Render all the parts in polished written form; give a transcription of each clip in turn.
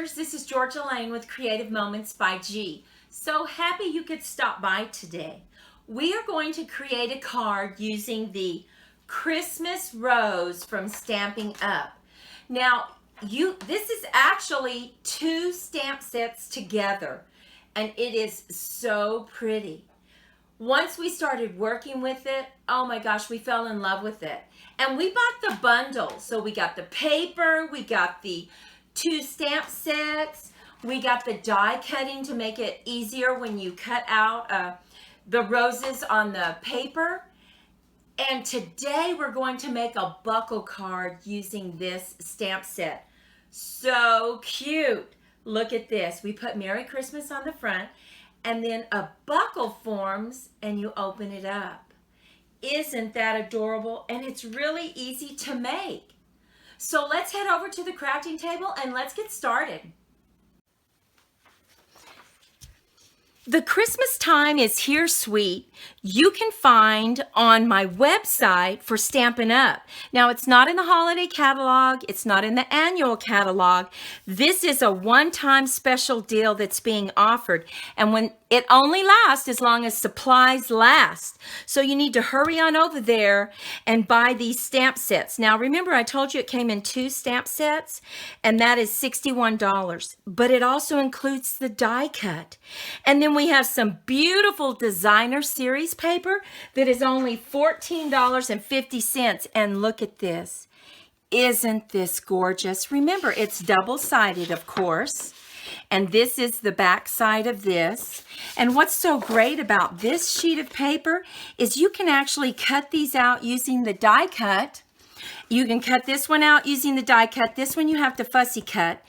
Crafter's. This is Georgia Lane with Creative Moments by G. So happy you could stop by today. We are going to create a card using the Christmas Rose from Stampin' Up. Now, this is actually 2 stamp sets together, and it is so pretty. Once we started working with it, oh my gosh, we fell in love with it. And we bought the bundle. So we got the paper, we got the 2 stamp sets, we got the die cutting to make it easier when you cut out the roses on the paper. And today we're going to make a buckle card using this stamp set. So cute. Look at this. We put Merry Christmas on the front, and then a buckle forms and you open it up. Isn't that adorable? And it's really easy to make. So let's head over to the crafting table and let's get started. The Christmas time is here, sweet. You can find on my website for Stampin' Up. Now, it's not in the holiday catalog. It's not in the annual catalog. This is a one-time special deal that's being offered. And when it only lasts as long as supplies last. So you need to hurry on over there and buy these stamp sets. Now, remember, I told you it came in 2 stamp sets, and that is $61. But it also includes the die cut. And then we have some beautiful designer series paper that is only $14.50. And look at this. Isn't this gorgeous? Remember, it's double-sided, of course. And this is the back side of this. And what's so great about this sheet of paper is you can actually cut these out using the die cut. You can cut this one out using the die cut. This one you have to fussy cut.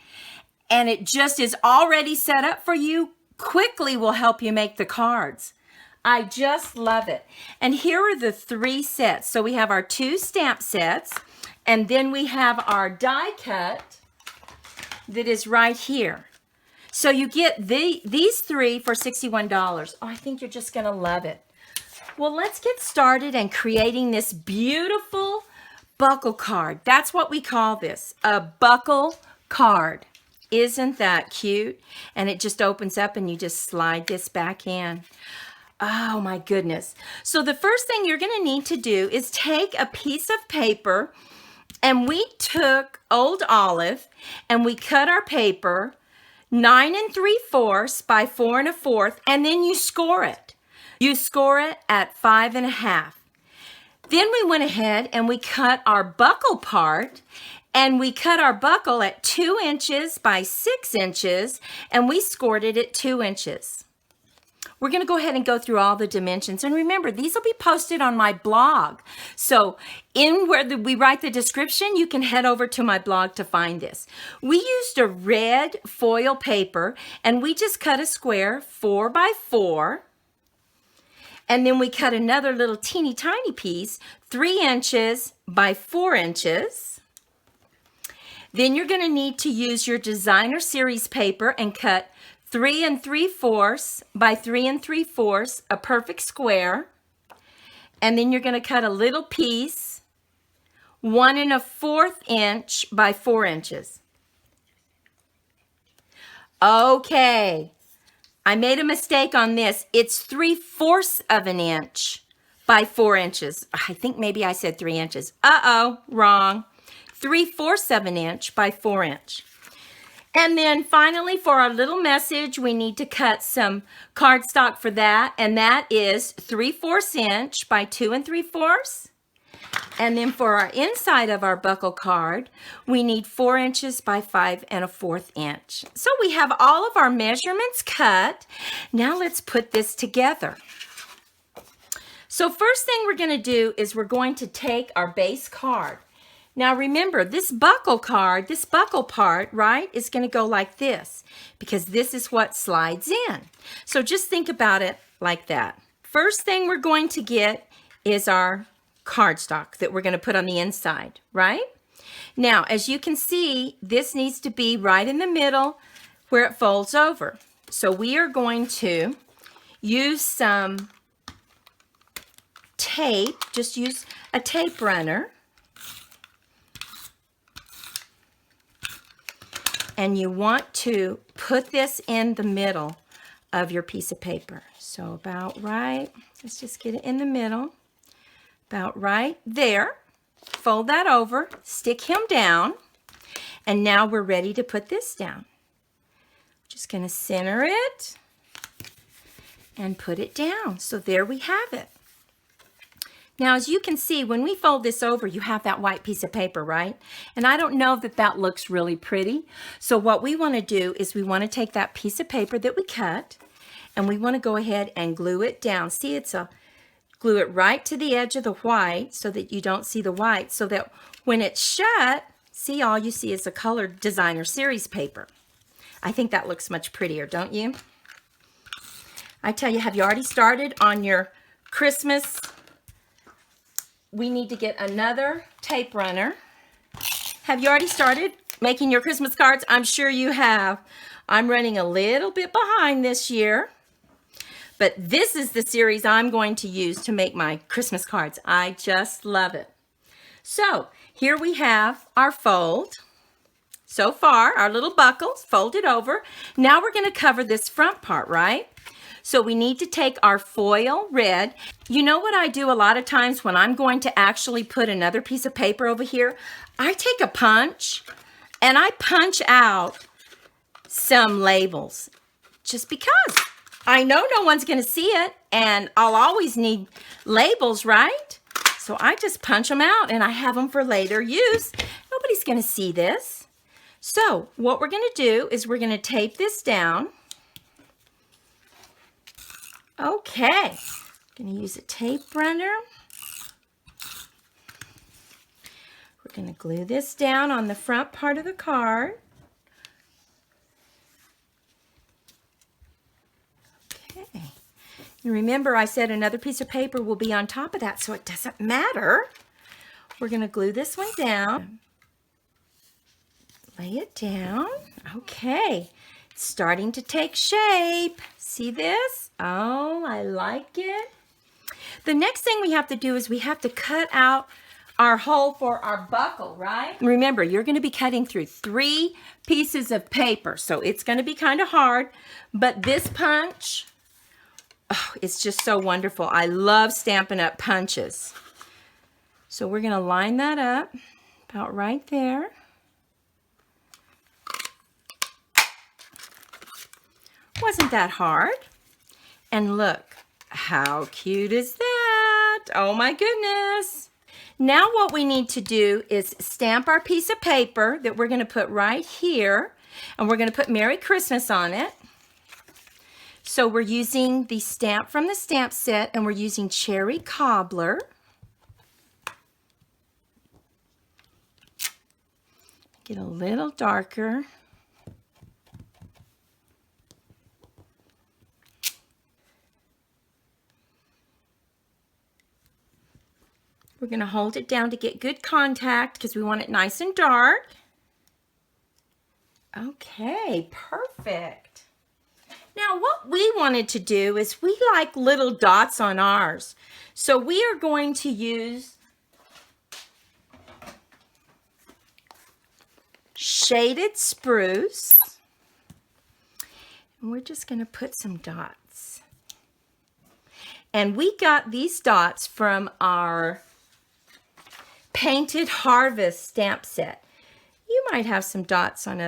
And it just is already set up for you. Quickly will help you make the cards. I just love it. And here are the 3 sets. So we have our 2 stamp sets, and then we have our die cut that is right here. So you get these 3 for $61. Oh, I think you're just going to love it. Well, let's get started in creating this beautiful buckle card. That's what we call this, a buckle card. Isn't that cute? And it just opens up and you just slide this back in. Oh my goodness. So the first thing you're going to need to do is take a piece of paper, and we took old olive and we cut our paper 9 3/4 by 4 1/4, and then you score it. You score it at 5 1/2. Then we went ahead and we cut our buckle part, and we cut our buckle at 2 inches by 6 inches, and we scored it at 2 inches. We're going to go ahead and go through all the dimensions. And remember, these will be posted on my blog. So in where we write the description, you can head over to my blog to find this. We used a red foil paper, and we just cut a square 4 by 4. And then we cut another little teeny tiny piece 3 inches by 4 inches. Then you're going to need to use your designer series paper and cut 3 3/4 by 3 3/4, a perfect square. And then you're going to cut a little piece 1 1/4 inch by 4 inches. Okay, I made a mistake on this. It's 3/4 of an inch by 4 inches. I think maybe I said 3 inches. Uh-oh, wrong. 3/4 of an inch by 4 inch. And then finally, for our little message, we need to cut some cardstock for that. And that is 3/4 inch by 2 3/4. And then for our inside of our buckle card, we need 4 inches by 5 1/4 inch. So we have all of our measurements cut. Now let's put this together. So first thing we're going to do is we're going to take our base card. Now remember, this buckle card, this buckle part, right, is going to go like this, because this is what slides in. So just think about it like that. First thing we're going to get is our cardstock that we're going to put on the inside, right? Now, as you can see, this needs to be right in the middle where it folds over. So we are going to use some tape, just use a tape runner. and you want to put this in the middle of your piece of paper. So about right, let's just get it in the middle, about right there. Fold that over, stick him down, and now we're ready to put this down. Just gonna center it and put it down. So there we have it. Now, as you can see, when we fold this over, you have that white piece of paper, right? And I don't know that that looks really pretty. So what we want to do is we want to take that piece of paper that we cut, and we want to go ahead and glue it down. See, glue it right to the edge of the white so that you don't see the white, so that when it's shut, see, all you see is a colored designer series paper. I think that looks much prettier, don't you? I tell you, have you already started on your Christmas? We need to get another tape runner. Have you already started making your Christmas cards? I'm sure you have. I'm running a little bit behind this year, but this is the series I'm going to use to make my Christmas cards. I just love it. So here we have our fold. So far, our little buckles folded over. Now we're going to cover this front part, right? So we need to take our foil red. You know what I do a lot of times when I'm going to actually put another piece of paper over here? I take a punch and I punch out some labels just because I know no one's going to see it and I'll always need labels, right? So I just punch them out and I have them for later use. Nobody's going to see this. So what we're going to do is we're going to tape this down. Okay, I'm going to use a tape runner. We're going to glue this down on the front part of the card. Okay, and remember I said another piece of paper will be on top of that, so it doesn't matter. We're going to glue this one down. Lay it down. Okay, it's starting to take shape. See this? Oh, I like it. The next thing we have to do is we have to cut out our hole for our buckle, right? Remember, you're going to be cutting through 3 pieces of paper, so it's going to be kind of hard, but this punch, oh, it's just so wonderful. I love Stampin' Up! Punches. So we're going to line that up about right there. Wasn't that hard? And look, how cute is that? Oh my goodness. Now what we need to do is stamp our piece of paper that we're going to put right here, and we're going to put Merry Christmas on it. So we're using the stamp from the stamp set, and we're using Cherry Cobbler. Get a little darker. We're going to hold it down to get good contact because we want it nice and dark. Okay, perfect. Now what we wanted to do is we like little dots on ours. So we are going to use shaded spruce. And we're just going to put some dots. And we got these dots from our Painted Harvest stamp set. You might have some dots on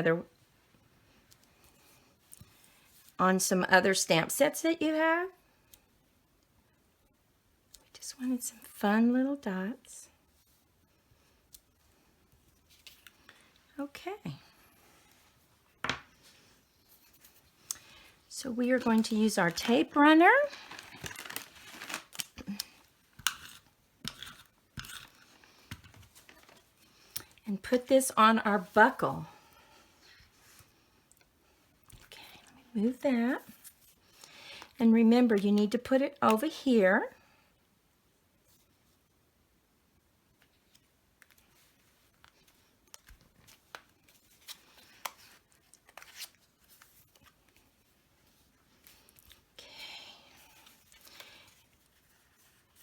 some other stamp sets that you have. We just wanted some fun little dots. Okay. So we are going to use our tape runner. And put this on our buckle. Okay, let me move that. And remember, you need to put it over here. Okay.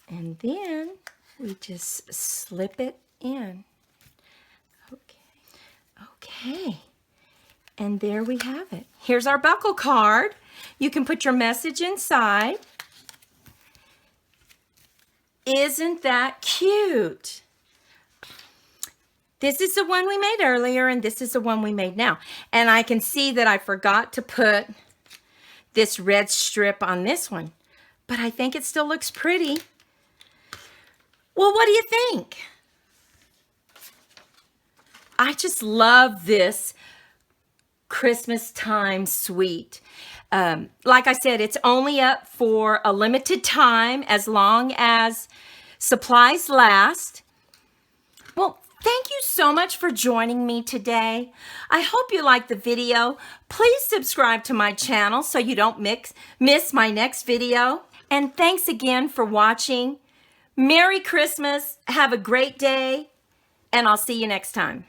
And then we just slip it in. Okay. And there we have it. Here's our buckle card. You can put your message inside. Isn't that cute? This is the one we made earlier, and this is the one we made now. And I can see that I forgot to put this red strip on this one, but I think it still looks pretty. Well, what do you think? I just love this Christmas time suite. Like I said, it's only up for a limited time as long as supplies last. Well, thank you so much for joining me today. I hope you liked the video. Please subscribe to my channel so you don't miss my next video. And thanks again for watching. Merry Christmas. Have a great day. And I'll see you next time.